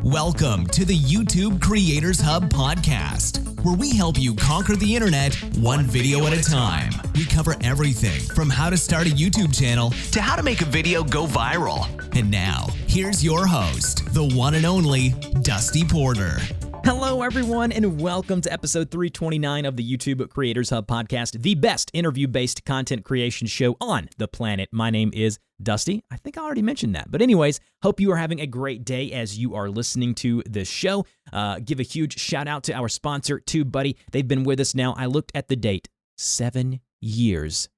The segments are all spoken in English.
Welcome to the YouTube Creators Hub podcast, where we help you conquer the internet one video at a time. We cover everything from how to start a YouTube channel to how to make a video go viral. And now, here's your host, the one and only Dusty Porter. Hello, everyone, and welcome to episode 329 of the YouTube Creators Hub podcast, the best interview-based content creation show on the planet. My name is Dusty. I think I already mentioned that. But anyways, hope you are having a great day as you are listening to this show. Give a huge shout out to our sponsor, TubeBuddy. They've been with us now. I looked at the date, 7 years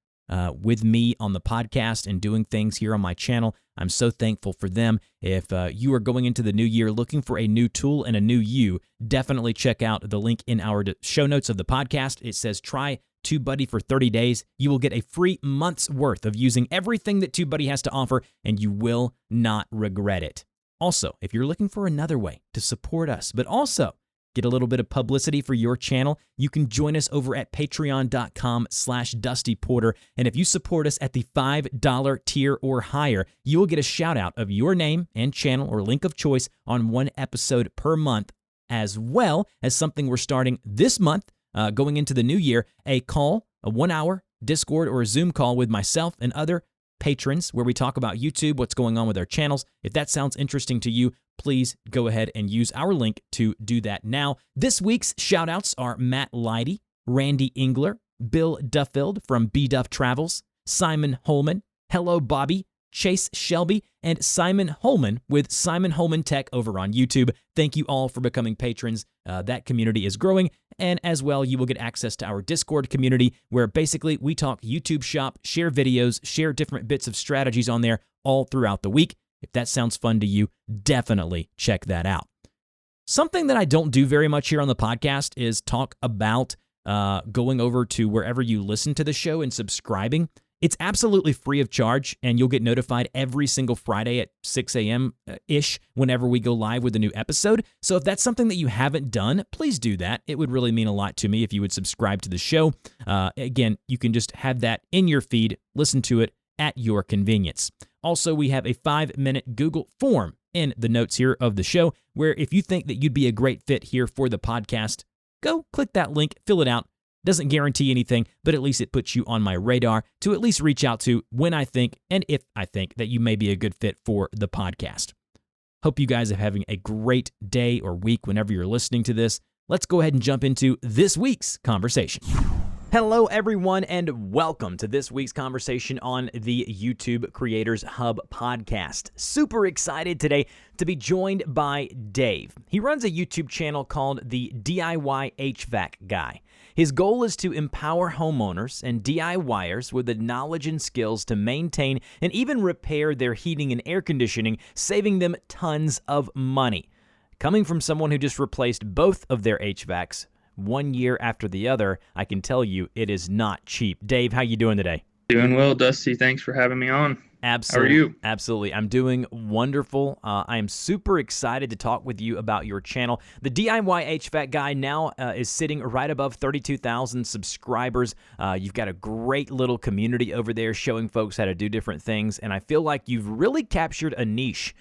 with me on the podcast and doing things here on my channel. I'm so thankful for them. If you are going into the new year looking for a new tool and a new you, definitely check out the link in our show notes of the podcast. It says try TubeBuddy for 30 days. You will get a free month's worth of using everything that TubeBuddy has to offer, and you will not regret it. Also, if you're looking for another way to support us, but also get a little bit of publicity for your channel, you can join us over at patreon.com/DustyPorter. And if you support us at the $5 tier or higher, you will get a shout out of your name and channel or link of choice on one episode per month, as well as something we're starting this month, going into the new year, a 1 hour Discord or a Zoom call with myself and other patrons where we talk about YouTube, what's going on with our channels. If that sounds interesting to you, please go ahead and use our link to do that now. This week's shout-outs are Matt Leidy, Randy Engler, Bill Duffield from B Duff Travels, Simon Holman, Hello Bobby, Chase Shelby, and Simon Holman with Simon Holman Tech over on YouTube. Thank you all for becoming patrons. That community is growing, and as well, you will get access to our Discord community where basically we talk YouTube shop, share videos, share different bits of strategies on there all throughout the week. If that sounds fun to you, definitely check that out. Something that I don't do very much here on the podcast is talk about going over to wherever you listen to the show and subscribing. It's absolutely free of charge, and you'll get notified every single Friday at 6 a.m.-ish whenever we go live with a new episode. So if that's something that you haven't done, please do that. It would really mean a lot to me if you would subscribe to the show. Again, you can just have that in your feed, listen to it at your convenience. Also, we have a 5-minute Google form in the notes here of the show, where if you think that you'd be a great fit here for the podcast, go click that link, fill it out. Doesn't guarantee anything, but at least it puts you on my radar to at least reach out to when I think and if I think that you may be a good fit for the podcast. Hope you guys are having a great day or week whenever you're listening to this. Let's go ahead and jump into this week's conversation. Hello, everyone, and welcome to this week's conversation on the YouTube Creators Hub podcast. Super excited today to be joined by Dave. He runs a YouTube channel called the DIY HVAC Guy. His goal is to empower homeowners and DIYers with the knowledge and skills to maintain and even repair their heating and air conditioning, saving them tons of money. Coming from someone who just replaced both of their HVACs 1 year after the other, I can tell you it is not cheap. Dave, how you doing today? Doing well, Dusty. Thanks for having me on. Absolutely. How are you? Absolutely. I'm doing wonderful. I am super excited to talk with you about your channel. The DIY HVAC Guy now is sitting right above 32,000 subscribers. You've got a great little community over there showing folks how to do different things, and I feel like you've really captured a niche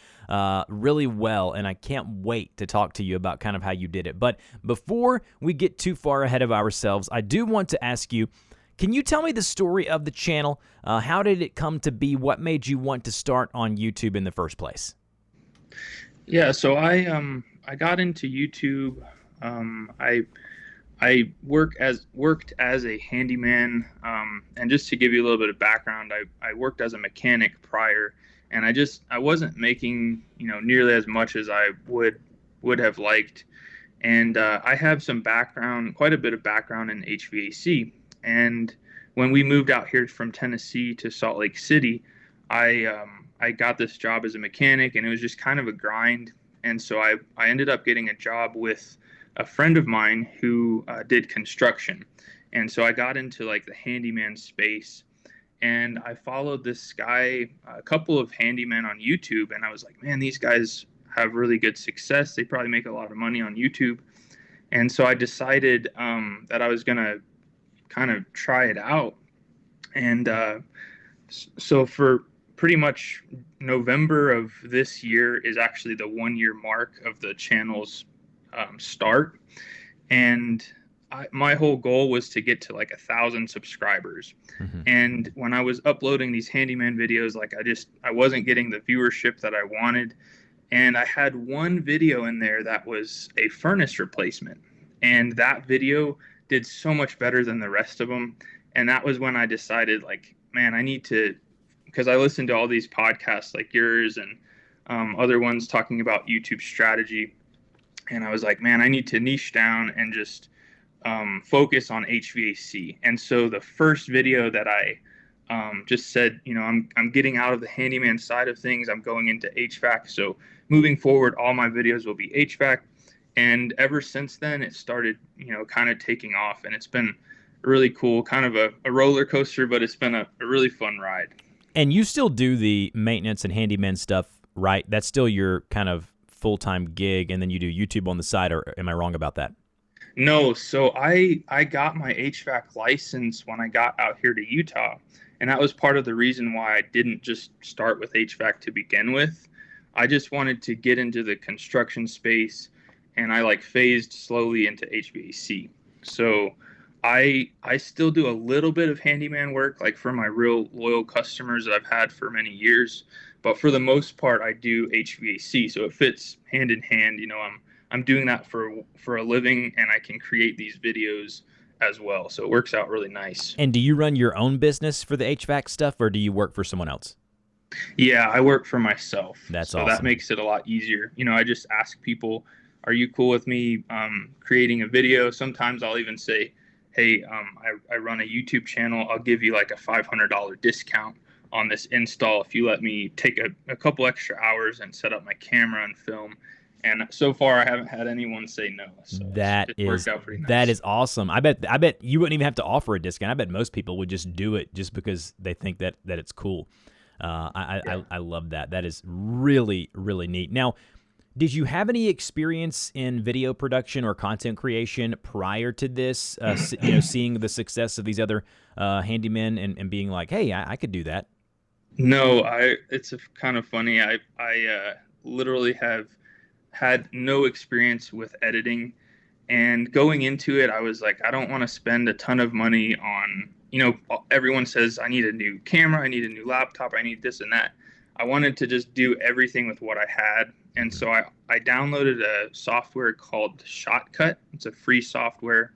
really well, and I can't wait to talk to you about kind of how you did it. But before we get too far ahead of ourselves, I do want to ask you, can you tell me the story of the channel? How did it come to be? What made you want to start on YouTube in the first place? Yeah, so I got into YouTube. I worked as a handyman, and just to give you a little bit of background, I worked as a mechanic prior, and I wasn't making nearly as much as I would have liked, and I have some background, quite a bit of background in HVAC. And when we moved out here from Tennessee to Salt Lake City, I got this job as a mechanic, and it was just kind of a grind. And so I ended up getting a job with a friend of mine who did construction. And so I got into like the handyman space, and I followed this guy, a couple of handymen on YouTube, and I was like, man, these guys have really good success. They probably make a lot of money on YouTube. And so I decided that I was going to kind of try it out. And so for pretty much November of this year is actually the 1 year mark of the channel's start. And my whole goal was to get to like 1,000 subscribers. And when I was uploading these handyman videos, like I wasn't getting the viewership that I wanted. And I had one video in there that was a furnace replacement. And that video did so much better than the rest of them. And that was when I decided, like, man, I need to, because I listened to all these podcasts like yours and other ones talking about YouTube strategy. And I was like, man, I need to niche down and just focus on HVAC. And so the first video that I just said, I'm getting out of the handyman side of things. I'm going into HVAC. So moving forward, all my videos will be HVAC. And ever since then, it started, kind of taking off. And it's been really cool, kind of a roller coaster, but it's been a really fun ride. And you still do the maintenance and handyman stuff, right? That's still your kind of full-time gig, and then you do YouTube on the side, or am I wrong about that? No, so I got my HVAC license when I got out here to Utah, and that was part of the reason why I didn't just start with HVAC to begin with. I just wanted to get into the construction space, and I phased slowly into HVAC. So I still do a little bit of handyman work, like for my real loyal customers that I've had for many years, but for the most part, I do HVAC. So it fits hand in hand. I'm doing that for a living, and I can create these videos as well. So it works out really nice. And do you run your own business for the HVAC stuff, or do you work for someone else? Yeah, I work for myself. That's so awesome. That makes it a lot easier. I just ask people, are you cool with me creating a video? Sometimes I'll even say, hey, I run a YouTube channel. I'll give you like a $500 discount on this install if you let me take a couple extra hours and set up my camera and film. And so far, I haven't had anyone say no. So it worked out pretty nice. That is awesome. I bet you wouldn't even have to offer a discount. I bet most people would just do it just because they think that it's cool. I love that. That is really, really neat. Now, did you have any experience in video production or content creation prior to this? Seeing the success of these other handymen and being like, hey, I could do that. No, it's kind of funny. I literally have had no experience with editing, and going into it, I was like, I don't want to spend a ton of money on, everyone says I need a new camera, I need a new laptop, I need this and that. I wanted to just do everything with what I had. And so I downloaded a software called Shotcut. It's a free software.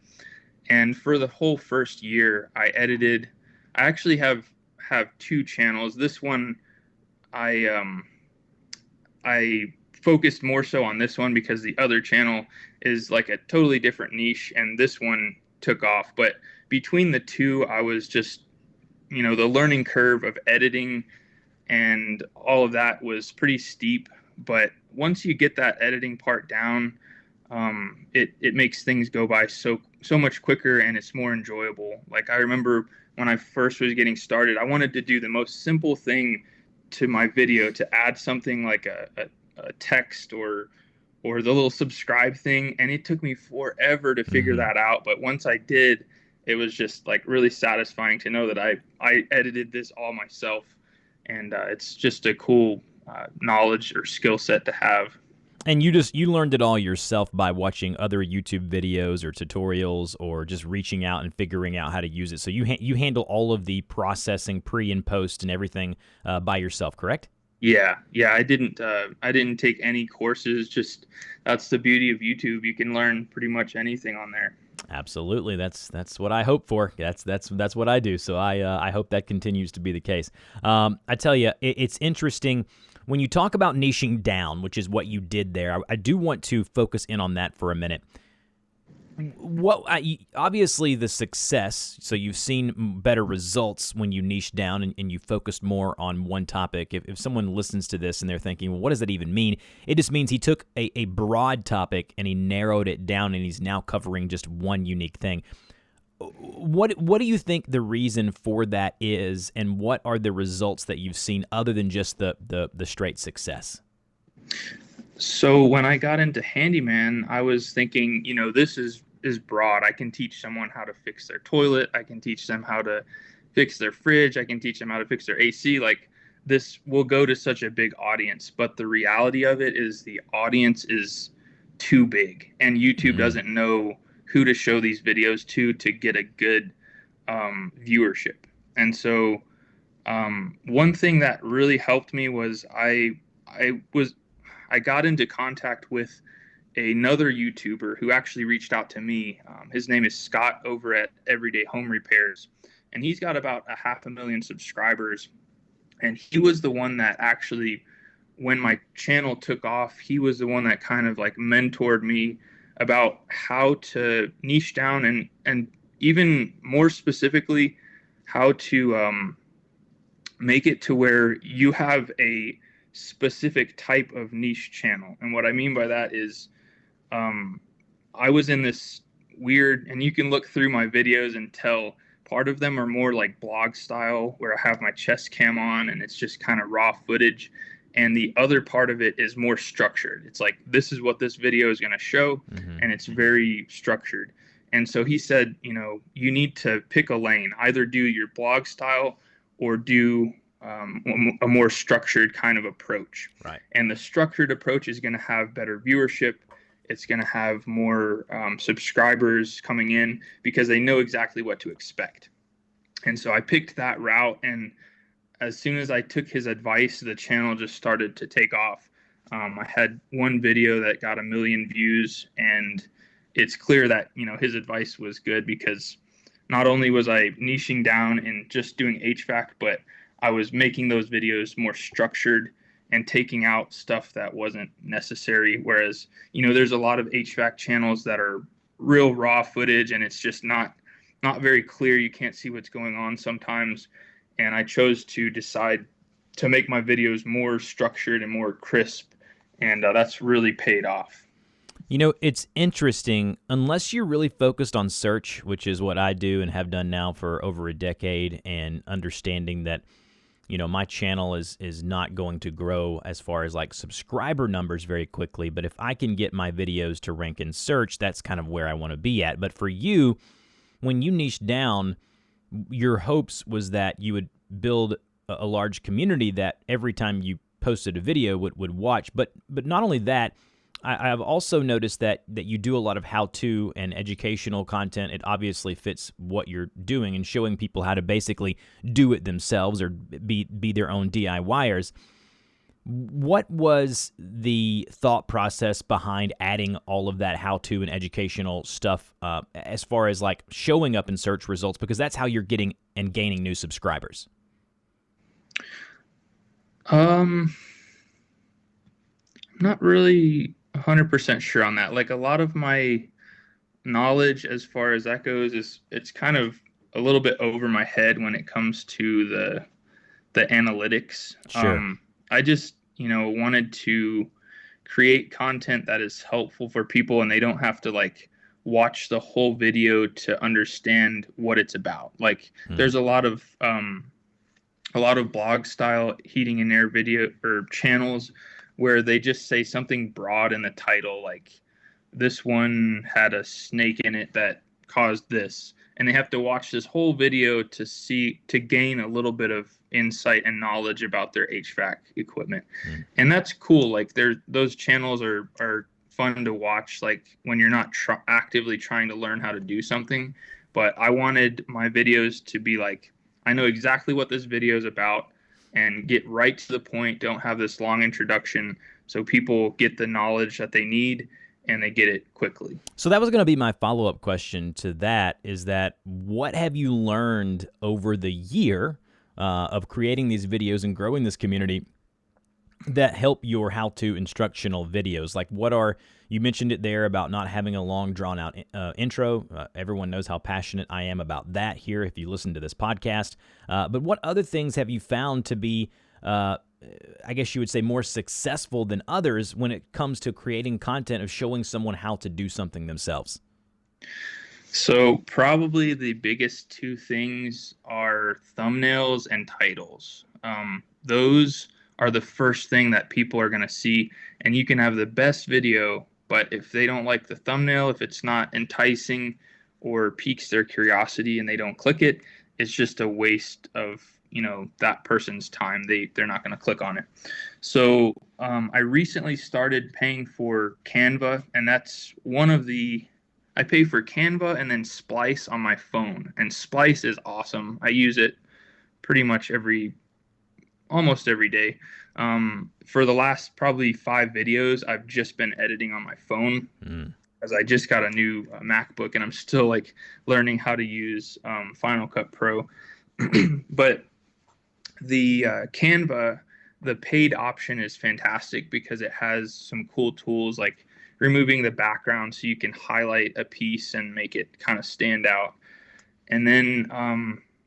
And for the whole first year, I actually have two channels. This one, I focused more so on this one because the other channel is like a totally different niche, and this one took off. But between the two, I was just, the learning curve of editing and all of that was pretty steep. But once you get that editing part down, it makes things go by so much quicker, and it's more enjoyable. Like I remember when I first was getting started, I wanted to do the most simple thing to my video, to add something like a text or the little subscribe thing, and it took me forever to figure that out. But once I did, it was just like really satisfying to know that I edited this all myself, and it's just a cool knowledge or skill set to have. And you learned it all yourself by watching other YouTube videos or tutorials, or just reaching out and figuring out how to use it. So you handle all of the processing, pre and post and everything by yourself, correct? Yeah. I didn't take any courses. Just that's the beauty of YouTube. You can learn pretty much anything on there. Absolutely. That's what I hope for. That's what I do. So I hope that continues to be the case. I tell you, it's interesting when you talk about niching down, which is what you did there. I do want to focus in on that for a minute. Obviously the success, so you've seen better results when you niche down and you focused more on one topic. If someone listens to this and they're thinking, well, what does that even mean? It just means he took a broad topic and he narrowed it down, and he's now covering just one unique thing. What do you think the reason for that is, and what are the results that you've seen other than just the straight success? So when I got into handyman, I was thinking, this is broad. I can teach someone how to fix their toilet. I can teach them how to fix their fridge. I can teach them how to fix their AC. Like this will go to such a big audience, but the reality of it is the audience is too big, and YouTube doesn't know who to show these videos to get a good viewership. And so one thing that really helped me was I got into contact with another YouTuber who actually reached out to me. His name is Scott over at Everyday Home Repairs, and he's got about 500,000 subscribers. And he was the one that actually, when my channel took off, he was the one that kind of like mentored me about how to niche down and even more specifically, how to make it to where you have a specific type of niche channel. And what I mean by that is I was in this weird, and you can look through my videos and tell, part of them are more like blog style where I have my chest cam on and it's just kind of raw footage. And the other part of it is more structured. It's like, this is what this video is going to show, and it's very structured. And so he said, you know, you need to pick a lane, either do your blog style or do a more structured kind of approach. Right. And the structured approach is going to have better viewership. It's going to have more subscribers coming in because they know exactly what to expect. And so I picked that route, and as soon as I took his advice, the channel just started to take off. I had one video that got 1 million views, and it's clear that, you know, his advice was good, because not only was I niching down and just doing HVAC, but I was making those videos more structured and taking out stuff that wasn't necessary. Whereas, you know, there's a lot of HVAC channels that are real raw footage, and it's just not very clear. You can't see what's going on sometimes. And I chose to decide to make my videos more structured and more crisp, and that's really paid off. You know, it's interesting, unless you're really focused on search, which is what I do and have done now for over a decade, and understanding that, you know, my channel is not going to grow as far as like subscriber numbers very quickly, but if I can get my videos to rank in search, that's kind of where I want to be at. But for you, when you niched down, your hopes was that you would build a large community that every time you posted a video would watch. But not only that, I've also noticed that you do a lot of how-to and educational content. It obviously fits what you're doing and showing people how to basically do it themselves or be their own DIYers. What was the thought process behind adding all of that how-to and educational stuff as far as like showing up in search results? Because that's how you're getting and gaining new subscribers. I'm not really 100% sure on that. Like, a lot of my knowledge as far as that goes is it's kind of a little bit over my head when it comes to the analytics. Sure. I just, you know, wanted to create content that is helpful for people, and they don't have to like watch the whole video to understand what it's about. Like, there's a lot of blog style heating and air video or channels where they just say something broad in the title, like this one had a snake in it that caused this, and they have to watch this whole video to gain a little bit of insight and knowledge about their HVAC equipment. And that's cool. Like, those channels are fun to watch, like when you're not actively trying to learn how to do something. But I wanted my videos to be like, I know exactly what this video is about, and get right to the point, don't have this long introduction, so people get the knowledge that they need and they get it quickly. So that was going to be my follow-up question to that, is that what have you learned over the year of creating these videos and growing this community that help your how-to instructional videos? Like, what are, you mentioned it there about not having a long drawn-out intro. Everyone knows how passionate I am about that here if you listen to this podcast. But what other things have you found to be, I guess you would say, more successful than others when it comes to creating content of showing someone how to do something themselves? So probably the biggest two things are thumbnails and titles. Those are the first thing that people are going to see, and you can have the best video, but if they don't like the thumbnail, if it's not enticing or piques their curiosity and they don't click it, it's just a waste of that person's time. They're not going to click on it. So I recently started paying for Canva, and that's I pay for Canva and then Splice on my phone. And Splice is awesome. I use it pretty much almost every day. For the last probably 5 videos, I've just been editing on my phone, because I just got a new MacBook, and I'm still like learning how to use Final Cut Pro. But the Canva, the paid option is fantastic because it has some cool tools like removing the background so you can highlight a piece and make it kind of stand out. And then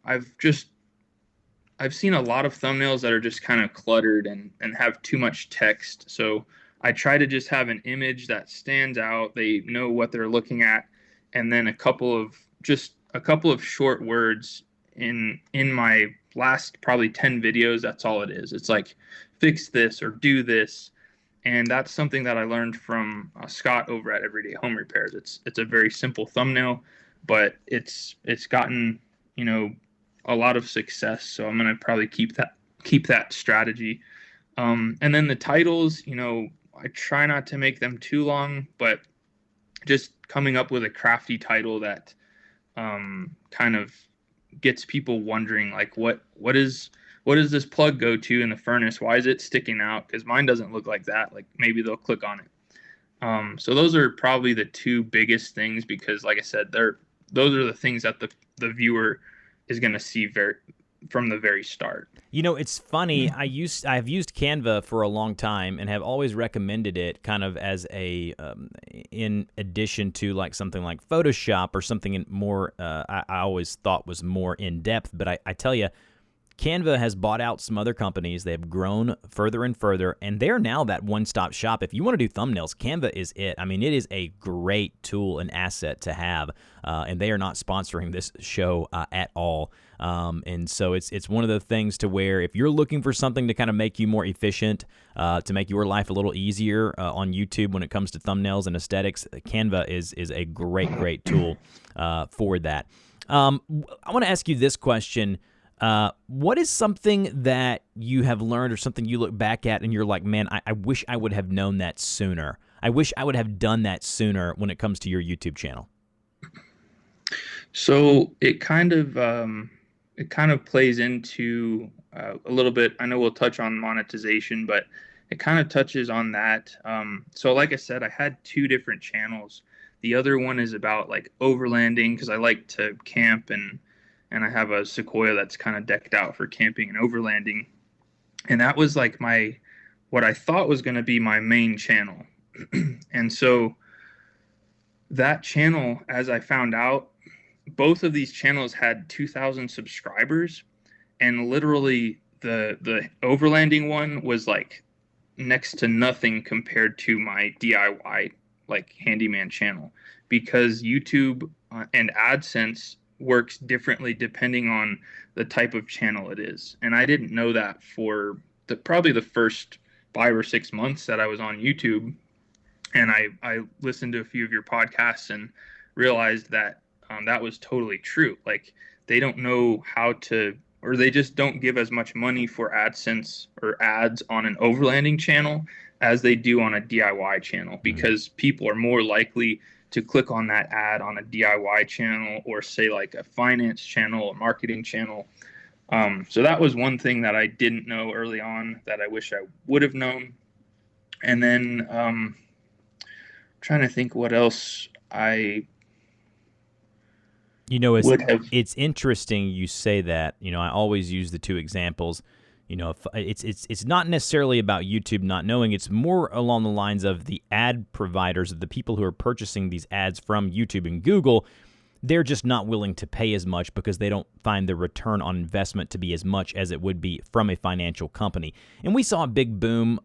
I've seen a lot of thumbnails that are just kind of cluttered and have too much text. So I try to just have an image that stands out. They know what they're looking at. And then a couple of short words in my last probably 10 videos. That's all it is. It's like, fix this or do this. And that's something that I learned from Scott over at Everyday Home Repairs. It's a very simple thumbnail, but it's gotten, a lot of success. So I'm going to probably keep that strategy. And then the titles, I try not to make them too long, but just coming up with a crafty title that kind of gets people wondering, like, what does this plug go to in the furnace? Why is it sticking out? Because mine doesn't look like that. Like, maybe they'll click on it. So those are probably the 2 biggest things, because like I said, those are the things that the viewer is going to see from the very start. It's funny. I've used Canva for a long time and have always recommended it kind of as in addition to like something like Photoshop or something more, I always thought was more in depth. But I tell you, Canva has bought out some other companies. They have grown further and further, and they're now that one-stop shop. If you want to do thumbnails, Canva is it. I mean, it is a great tool and asset to have, and they are not sponsoring this show at all. And so it's one of the things to where if you're looking for something to kind of make you more efficient, to make your life a little easier on YouTube when it comes to thumbnails and aesthetics, Canva is a great tool for that. I want to ask you this question. What is something that you have learned or something you look back at and you're like, man, I wish I would have known that sooner. I wish I would have done that sooner when it comes to your YouTube channel? So it kind of plays into a little bit. I know we'll touch on monetization, but it kind of touches on that. So like I said, I had 2 different channels. The other one is about like overlanding, because I like to camp, and I have a Sequoia that's kind of decked out for camping and overlanding. And that was like what I thought was going to be my main channel. And so that channel, as I found out, both of these channels had 2,000 subscribers, and literally the overlanding one was like next to nothing compared to my DIY like handyman channel, because YouTube and AdSense works differently depending on the type of channel it is. And I didn't know that for probably the first 5 or 6 months that I was on YouTube. And I listened to a few of your podcasts and realized that that was totally true. Like, they don't know how to, or they just don't give as much money for AdSense or ads on an overlanding channel as they do on a DIY channel, because people are more likely to click on that ad on a DIY channel, or say like a finance channel or marketing channel. So that was one thing that I didn't know early on that I wish I would have known. And then trying to think what else it's interesting you say that. I always use the 2 examples. It's not necessarily about YouTube not knowing. It's more along the lines of the ad providers, of the people who are purchasing these ads from YouTube and Google. They're just not willing to pay as much because they don't find the return on investment to be as much as it would be from a financial company. And we saw a big boom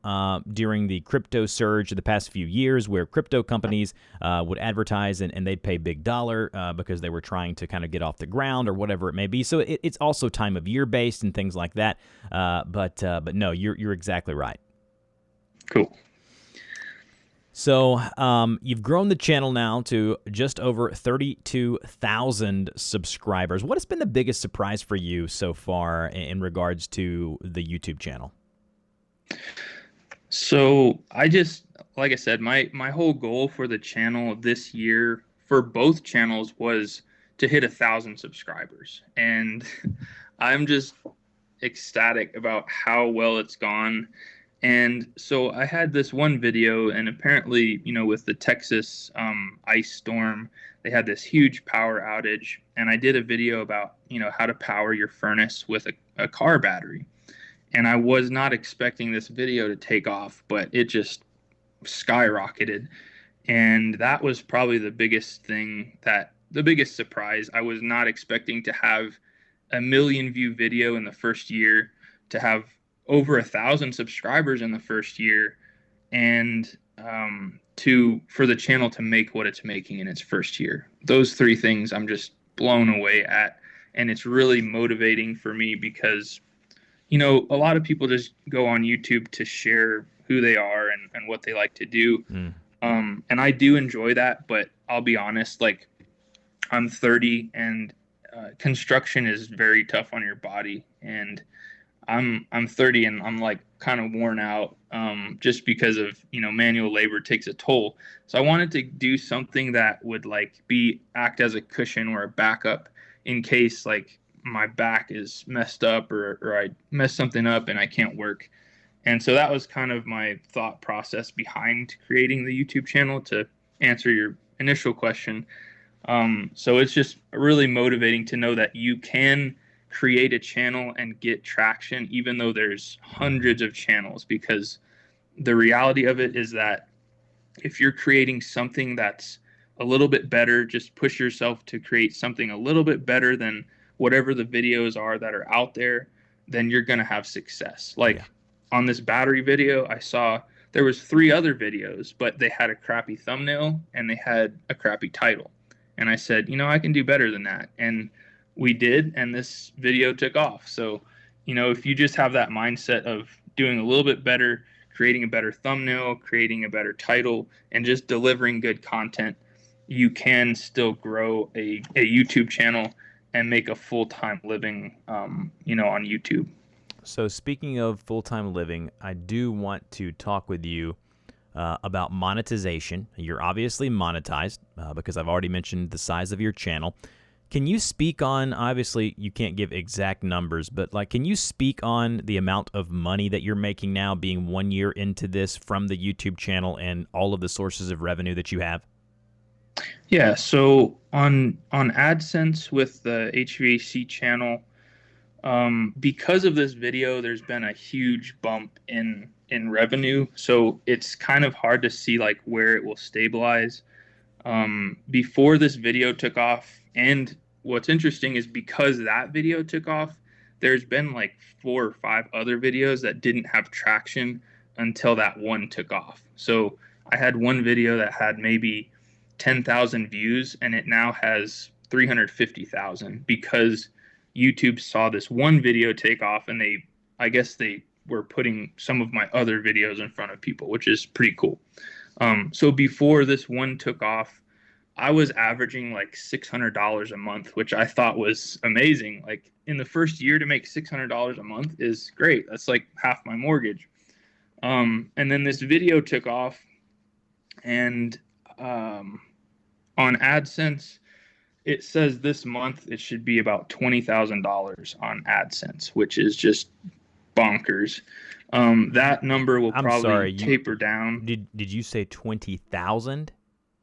during the crypto surge of the past few years, where crypto companies would advertise and they'd pay big dollar because they were trying to kind of get off the ground or whatever it may be. So it's also time of year based and things like that. But no, you're exactly right. Cool. So you've grown the channel now to just over 32,000 subscribers. What has been the biggest surprise for you so far in regards to the YouTube channel? So like I said, my whole goal for the channel this year for both channels was to hit 1,000 subscribers. And I'm just ecstatic about how well it's gone. And so I had this one video, and apparently, with the Texas ice storm, they had this huge power outage. And I did a video about, how to power your furnace with a car battery. And I was not expecting this video to take off, but it just skyrocketed. And that was probably the biggest surprise. I was not expecting to have a million view video in the first year, to have over 1,000 subscribers in the first year, and for the channel to make what it's making in its first year. Those three things I'm just blown away at. And it's really motivating for me because, a lot of people just go on YouTube to share who they are and what they like to do. And I do enjoy that, but I'll be honest, like, I'm 30 and construction is very tough on your body. And I'm 30 and I'm like kind of worn out just because of, manual labor takes a toll. So I wanted to do something that would act as a cushion or a backup in case like my back is messed up or I mess something up and I can't work. And so that was kind of my thought process behind creating the YouTube channel, to answer your initial question. So it's just really motivating to know that you can create a channel and get traction, even though there's hundreds of channels, because the reality of it is that if you're creating something that's a little bit better, just push yourself to create something a little bit better than whatever the videos are that are out there, then you're going to have success. On this battery video, I saw there was 3 other videos, but they had a crappy thumbnail and they had a crappy title. And I said, I can do better than that. And we did, and this video took off. So, if you just have that mindset of doing a little bit better, creating a better thumbnail, creating a better title, and just delivering good content, you can still grow a YouTube channel and make a full-time living, on YouTube. So speaking of full-time living, I do want to talk with you about monetization. You're obviously monetized because I've already mentioned the size of your channel. Can you speak on, obviously you can't give exact numbers, but can you speak on the amount of money that you're making now, being 1 year into this, from the YouTube channel and all of the sources of revenue that you have? Yeah, so on AdSense with the HVAC channel, because of this video, there's been a huge bump in revenue. So it's kind of hard to see where it will stabilize. Before this video took off, and what's interesting is because that video took off, there's been 4 or 5 other videos that didn't have traction until that one took off. So I had one video that had maybe 10,000 views, and it now has 350,000 because YouTube saw this one video take off, and I guess they were putting some of my other videos in front of people, which is pretty cool. So before this one took off, I was averaging $600 a month, which I thought was amazing. In the first year to make $600 a month is great. That's half my mortgage. And then this video took off, and on AdSense, it says this month it should be about $20,000 on AdSense, which is just bonkers. That number will probably taper down. Did you say 20,000?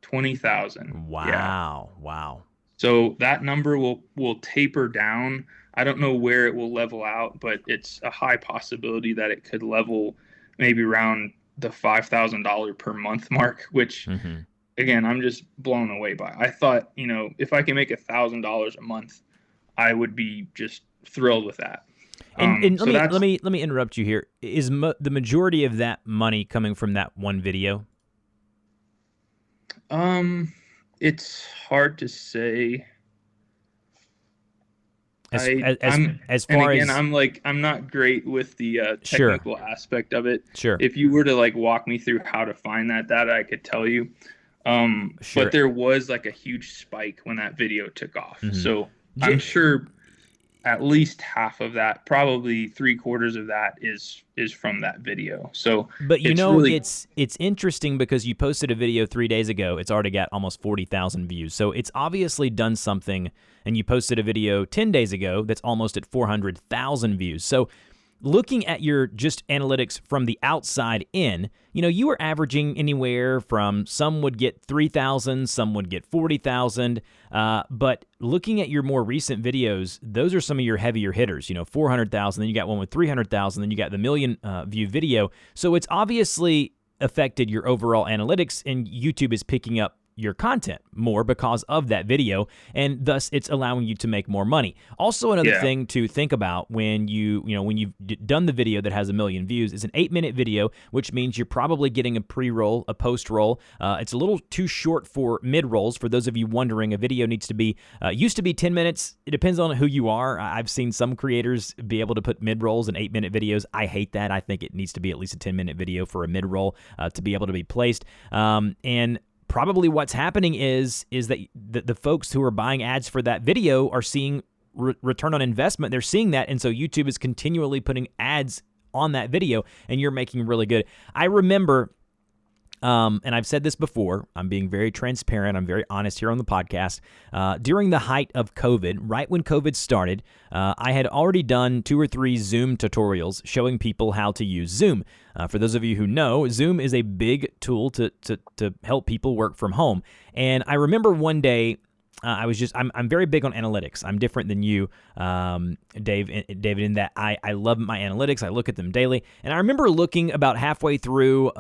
20,000. Wow. Yeah. Wow. So that number will taper down. I don't know where it will level out, but it's a high possibility that it could level maybe around the $5,000 per month mark, which again, I'm just blown away by. I thought, if I can make $1,000 a month, I would be just thrilled with that. And let me interrupt you here. Is the majority of that money coming from that one video? It's hard to say. As I as as, I'm as and far again, as I'm not great with the sure, technical aspect of it. sure, If you were to like walk me through how to find that data, I could tell you. But sure. there was like a huge spike when that video took off. hmm So I'm sure at least half of that, probably three-quarters of that is from that video. So But it's really, it's interesting because you posted a video 3 days ago. It's already got almost 40,000 views. So it's obviously done something. And you posted a video 10 days ago that's almost at 400,000 views. So looking at your just analytics from the outside in, you were averaging anywhere from some would get 3,000, some would get 40,000. But looking at your more recent videos, those are some of your heavier hitters, 400,000, then you got one with 300,000, then you got the million view video. So it's obviously affected your overall analytics, and YouTube is picking up your content more because of that video, and thus it's allowing you to make more money. Also, another thing to think about when when you've done the video that has 1 million views is an 8-minute video, which means you're probably getting a pre-roll, a post-roll. It's a little too short for mid-rolls. For those of you wondering, a video needs to be used to be 10 minutes. It depends on who you are. I've seen some creators be able to put mid-rolls in 8-minute videos. I hate that. I think it needs to be at least a 10-minute video for a mid-roll to be able to be placed. And probably what's happening is that the folks who are buying ads for that video are seeing return on investment. They're seeing that, and so YouTube is continually putting ads on that video, and you're making really good. I remember, and I've said this before, I'm being very transparent, I'm very honest here on the podcast. During the height of COVID, right when COVID started, I had already done 2 or 3 Zoom tutorials showing people how to use Zoom. For those of you who know, Zoom is a big tool to help people work from home. And I remember one day, I'm very big on analytics. I'm different than you, David, in that I love my analytics. I look at them daily. And I remember looking about halfway through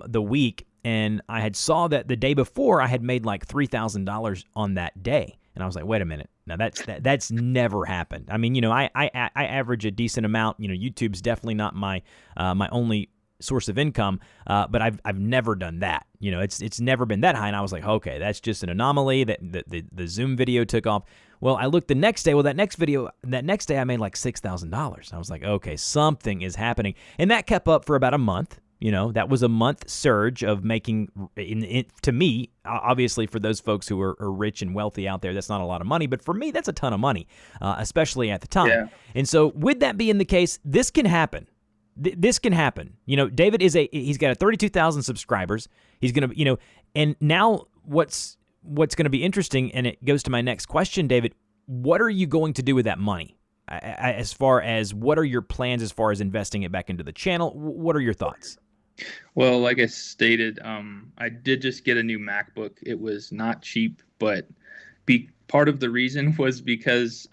the week, and I had saw that the day before I had made like $3,000 on that day. And I was like, wait a minute. Now that's never happened. I mean, I average a decent amount. YouTube's definitely not my only source of income, but I've never done that. It's never been that high, and I was like, okay, that's just an anomaly. That the Zoom video took off. Well, I looked the next day. Well, that next day I made like $6,000. I was like, okay, something is happening, and that kept up for about a month. That was a month surge of making, to me, obviously for those folks who are rich and wealthy out there, that's not a lot of money. But for me, that's a ton of money, especially at the time. Yeah. And so with that being the case, this can happen. This can happen. David he's got 32,000 subscribers. He's going to, and now what's going to be interesting, and it goes to my next question, David, what are you going to do with that money? As far as what are your plans as far as investing it back into the channel? What are your thoughts? Well, like I stated, I did just get a new MacBook. It was not cheap, but part of the reason was because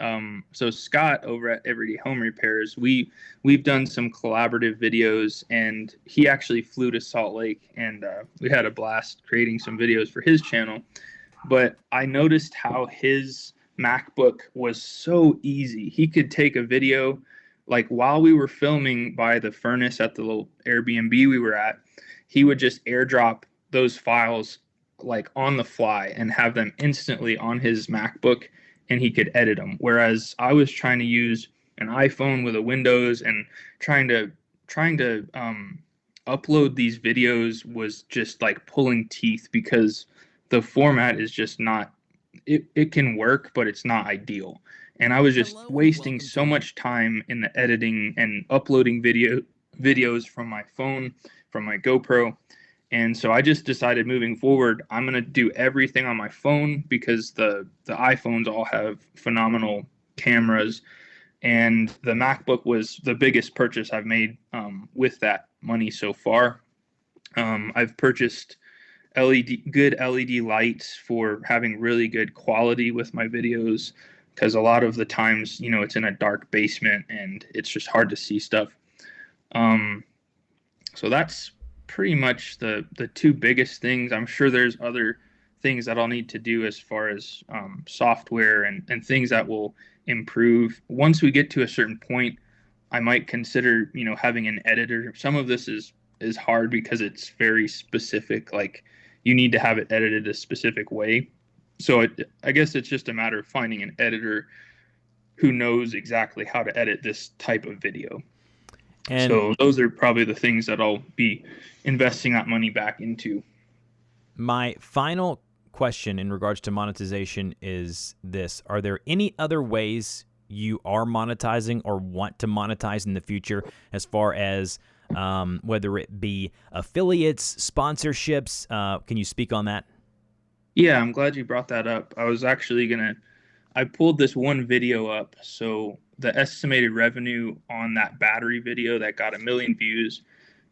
so Scott over at Everyday Home Repairs, we've done some collaborative videos, and he actually flew to Salt Lake, and we had a blast creating some videos for his channel. But I noticed how his MacBook was so easy. He could take a video, like while we were filming by the furnace at the little Airbnb we were at, he would just airdrop those files like on the fly and have them instantly on his MacBook, and he could edit them. Whereas I was trying to use an iPhone with a Windows, and trying to upload these videos was just like pulling teeth, because the format is just not, it can work, but it's not ideal. And I was just wasting so much time in the editing and uploading videos from my phone, from my GoPro. And so I just decided moving forward, I'm going to do everything on my phone, because the iPhones all have phenomenal cameras. And the MacBook was the biggest purchase I've made with that money so far. I've purchased good LED lights for having really good quality with my videos, because a lot of the times, it's in a dark basement and it's just hard to see stuff. So that's pretty much the 2 biggest things. I'm sure there's other things that I'll need to do as far as software and things that will improve. Once we get to a certain point, I might consider, having an editor. Some of this is hard because it's very specific. Like, you need to have it edited a specific way. So I guess it's just a matter of finding an editor who knows exactly how to edit this type of video. And so those are probably the things that I'll be investing that money back into. my final question in regards to monetization is this: are there any other ways you are monetizing or want to monetize in the future, as far as whether it be affiliates, sponsorships? Can you speak on that? Yeah, I'm glad you brought that up. I pulled this one video up. So the estimated revenue on that battery video that got 1 million views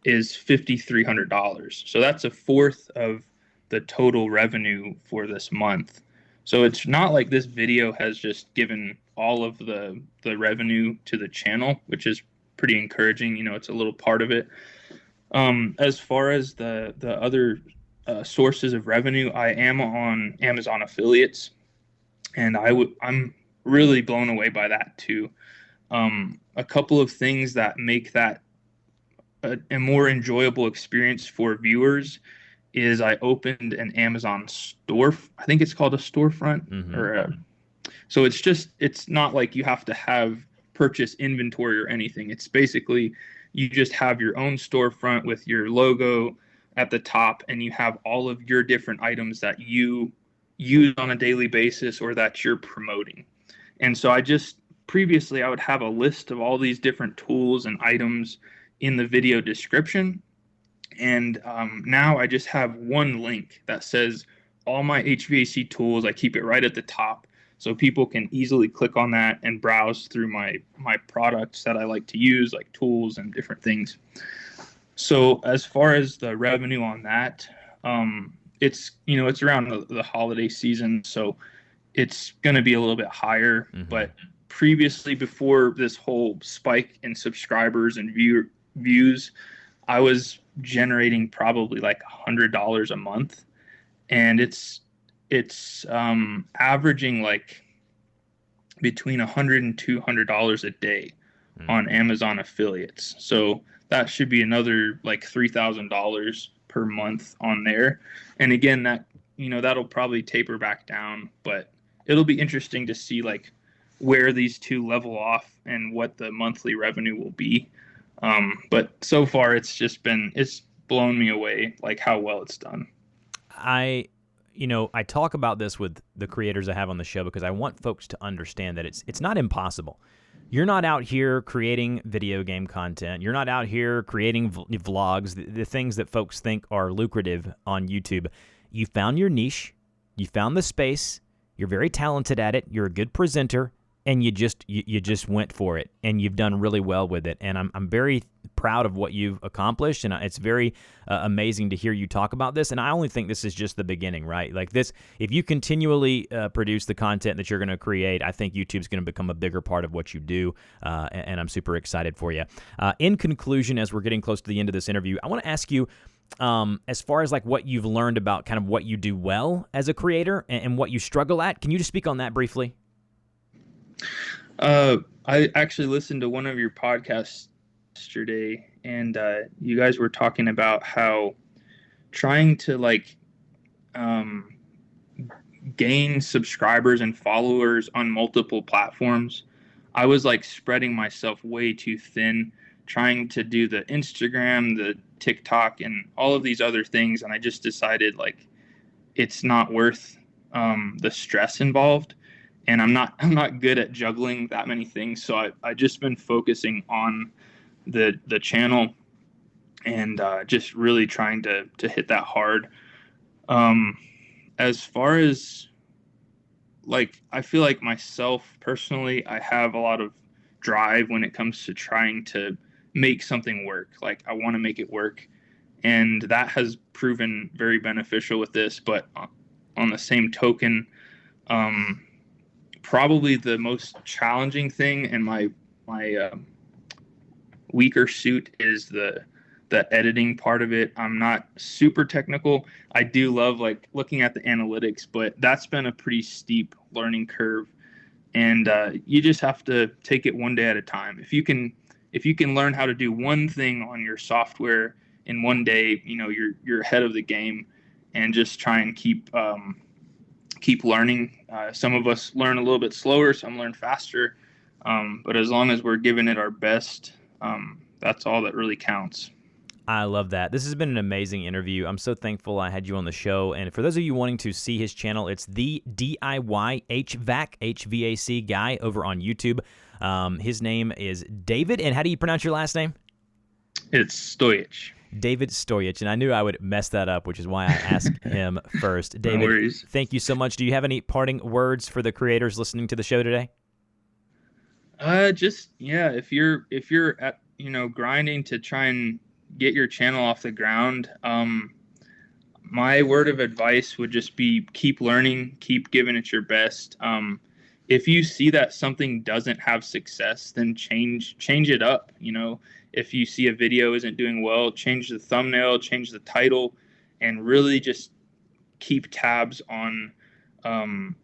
is $5,300. So that's a fourth of the total revenue for this month. So it's not like this video has just given all of the revenue to the channel, which is pretty encouraging. It's a little part of it. As far as the other sources of revenue, I am on Amazon affiliates, and I'm really blown away by that too. A couple of things that make that a more enjoyable experience for viewers is I opened an Amazon store. I think it's called a storefront, so it's not like you have to have purchase inventory or anything. It's basically you just have your own storefront with your logo at the top, and you have all of your different items that you use on a daily basis or that you're promoting. And so previously I would have a list of all these different tools and items in the video description. And now I just have one link that says all my HVAC tools. I keep it right at the top, so people can easily click on that and browse through my products that I like to use, like tools and different things. So as far as the revenue on that, it's around the holiday season, so it's going to be a little bit higher. But previously, before this whole spike in subscribers and views, I was generating probably like $100 a month, and it's averaging like between $100 and $200 a day on Amazon affiliates. So that should be another like $3,000 per month on there. And again, that'll probably taper back down, but it'll be interesting to see like where these two level off and what the monthly revenue will be. But so far it's blown me away, like how well it's done. I talk about this with the creators I have on the show because I want folks to understand that it's not impossible. You're not out here creating video game content. You're not out here creating vlogs, the things that folks think are lucrative on YouTube. You found your niche. You found the space. You're very talented at it. You're a good presenter, and you just went for it, and you've done really well with it. And I'm very proud of what you've accomplished, and it's very amazing to hear you talk about this. And I only think this is just the beginning, right? Like this, if you continually produce the content that you're going to create, I think YouTube's going to become a bigger part of what you do, and I'm super excited for you. In conclusion, as we're getting close to the end of this interview, I want to ask you, as far as like what you've learned about kind of what you do well as a creator and what you struggle at, can you just speak on that briefly? I actually listened to one of your podcasts yesterday, and you guys were talking about how trying to gain subscribers and followers on multiple platforms. I was like spreading myself way too thin, trying to do the Instagram, the TikTok, and all of these other things, and I just decided like it's not worth the stress involved. And I'm not good at juggling that many things. So I just been focusing on the channel and just really trying to hit that hard. As far as like, I feel like myself personally, I have a lot of drive when it comes to trying to make something work. Like I want to make it work. And that has proven very beneficial with this. But on the same token, probably the most challenging thing and my weaker suit is the editing part of it. I'm not super technical. I do love like looking at the analytics, but that's been a pretty steep learning curve, and you just have to take it one day at a time. If you can learn how to do one thing on your software in one day, you're ahead of the game, and just try and keep learning. Some of us learn a little bit slower, some learn faster, But as long as we're giving it our best, that's all that really counts. I love that. This has been an amazing interview. I'm so thankful I had you on the show. And for those of you wanting to see his channel, it's the DIY HVAC Guy over on YouTube. His name is David. And how do you pronounce your last name? It's Stojic. David Stojic. And I knew I would mess that up, which is why I asked him first. David, No worries. Thank you so much. Do you have any parting words for the creators listening to the show today? If you're at, grinding to try and get your channel off the ground, my word of advice would just be keep learning, keep giving it your best. If you see that something doesn't have success, then change it up. If you see a video isn't doing well, change the thumbnail, change the title, and really just keep tabs on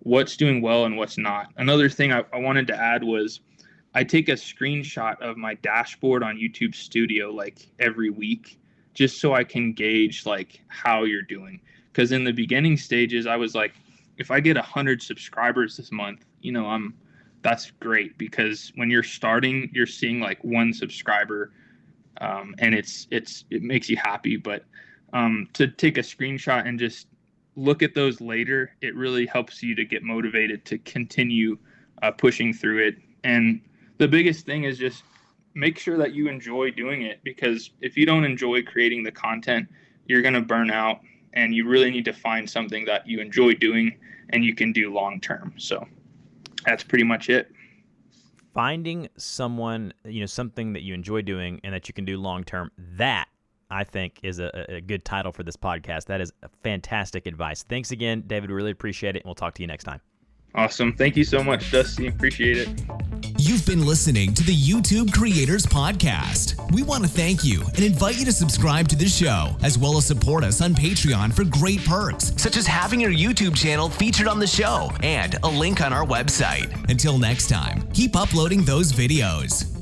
what's doing well and what's not. Another thing I wanted to add was I take a screenshot of my dashboard on YouTube Studio like every week, just so I can gauge like how you're doing. Because in the beginning stages, I was like, if I get 100 subscribers this month, that's great, because when you're starting, you're seeing like one subscriber, and it makes you happy. But to take a screenshot and just look at those later, it really helps you to get motivated to continue pushing through it. And the biggest thing is just make sure that you enjoy doing it, because if you don't enjoy creating the content, you're going to burn out, and you really need to find something that you enjoy doing and you can do long term. So that's pretty much it. Finding someone, something that you enjoy doing and that you can do long term, that I think is a good title for this podcast. That is fantastic advice. Thanks again, David. We really appreciate it, and we'll talk to you next time. Awesome. Thank you so much, Dusty. Appreciate it. You've been listening to the YouTube Creators Podcast. We want to thank you and invite you to subscribe to the show, as well as support us on Patreon for great perks, such as having your YouTube channel featured on the show and a link on our website. Until next time, keep uploading those videos.